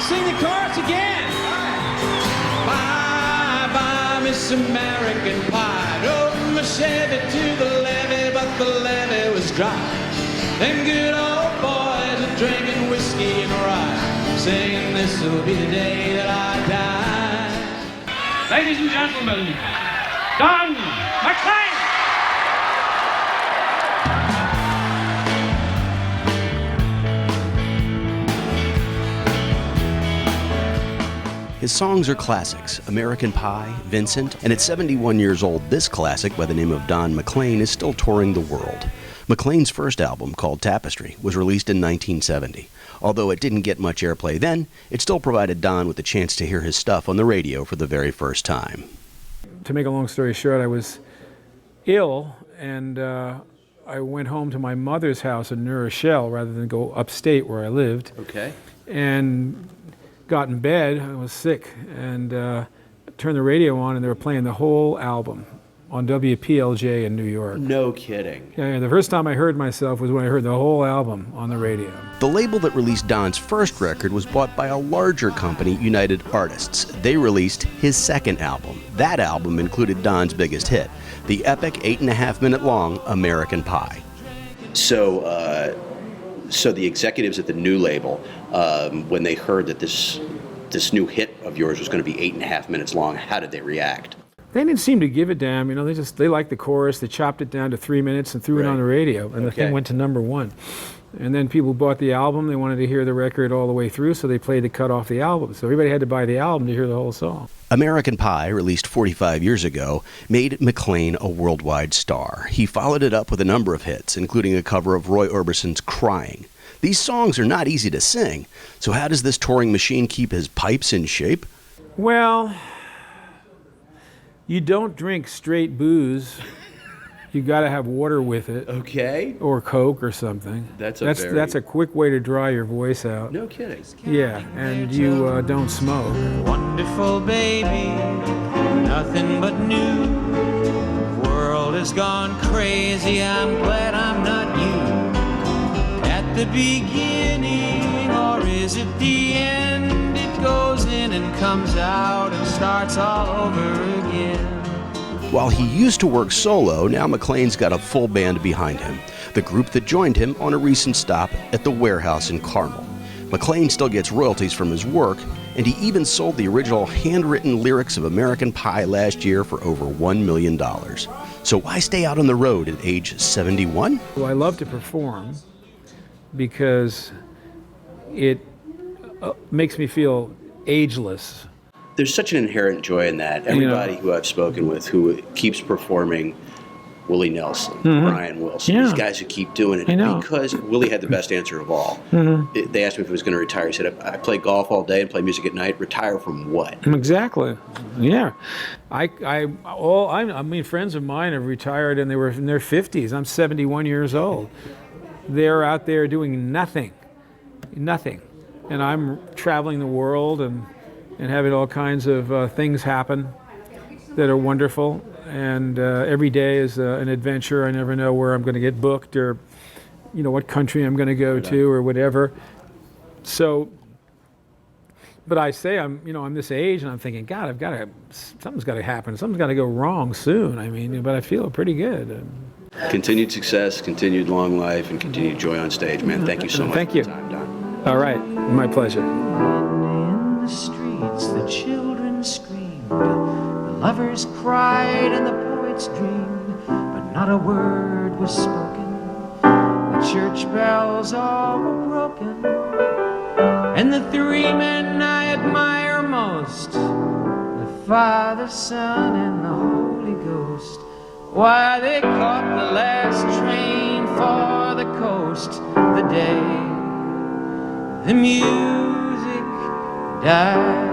Sing the chorus again. Bye, bye, Miss American Pie. Drove my Chevy to the levee, but the levee was dry. Them good old boys are drinking whiskey and rye, saying this will be the day that I die. Ladies and gentlemen, Don McLean! His songs are classics, American Pie, Vincent, and at 71 years old, this classic by the name of Don McLean is still touring the world. McLean's first album, called Tapestry, was released in 1970. Although it didn't get much airplay then, it still provided Don with the chance to hear his stuff on the radio for the very first time. To make a long story short, I was ill, and I went home to my mother's house in New Rochelle rather than go upstate where I lived. Okay. And got in bed, I was sick, and turned the radio on, and they were playing the whole album on WPLJ in New York. No kidding. Yeah, the first time I heard myself was when I heard the whole album on the radio. The label that released Don's first record was bought by a larger company, United Artists. They released his second album. That album included Don's biggest hit, the epic 8.5-minute long American Pie. So the executives at the new label, when they heard that this new hit of yours was going to be 8.5 minutes long, how did they react? They didn't seem to give a damn, you know. They liked the chorus. They chopped it down to 3 minutes and threw it on the radio, and the thing went to #1. And then people bought the album. They wanted to hear the record all the way through, so they played the cut off the album. So everybody had to buy the album to hear the whole song. American Pie, released 45 years ago, made McLean a worldwide star. He followed it up with a number of hits, including a cover of Roy Orbison's Crying. These songs are not easy to sing, so how does this touring machine keep his pipes in shape? Well, you don't drink straight booze. You got to have water with it. Okay. Or Coke or something. That's a quick way to dry your voice out. No kidding. Yeah, and you don't smoke. Wonderful baby, nothing but new. The world has gone crazy, I'm glad I'm not you. At the beginning, or is it the end? It goes in and comes out and starts all over again. While he used to work solo, now McLean's got a full band behind him, the group that joined him on a recent stop at the Warehouse in Carmel. McLean still gets royalties from his work, and he even sold the original handwritten lyrics of American Pie last year for over $1 million. So why stay out on the road at age 71? Well, I love to perform because it makes me feel ageless. There's such an inherent joy in that. Everybody who I've spoken with who keeps performing, Willie Nelson, Brian Wilson, these guys who keep doing it, because Willie had the best answer of all. They asked me if he was going to retire. He said, I play golf all day and play music at night. Retire from what? Exactly. Yeah. I mean, friends of mine have retired and they were in their 50s. I'm 71 years old. They're out there doing nothing. And I'm traveling the world and having all kinds of things happen that are wonderful. And every day is an adventure. I never know where I'm going to get booked or, what country I'm going to go to or whatever. So, but I say I'm this age and I'm thinking, God, something's got to happen. Something's got to go wrong soon. I mean, but I feel pretty good. Continued success, continued long life, and continued joy on stage, man. Thank you so much for your time, Don. All right. My pleasure. In the streets, the children screamed, the lovers cried, and the poets dreamed, but not a word was spoken. The church bells all were broken, and the three men I admire most, the Father, Son, and the Holy Ghost, why, they caught the last train for the coast the day the music died.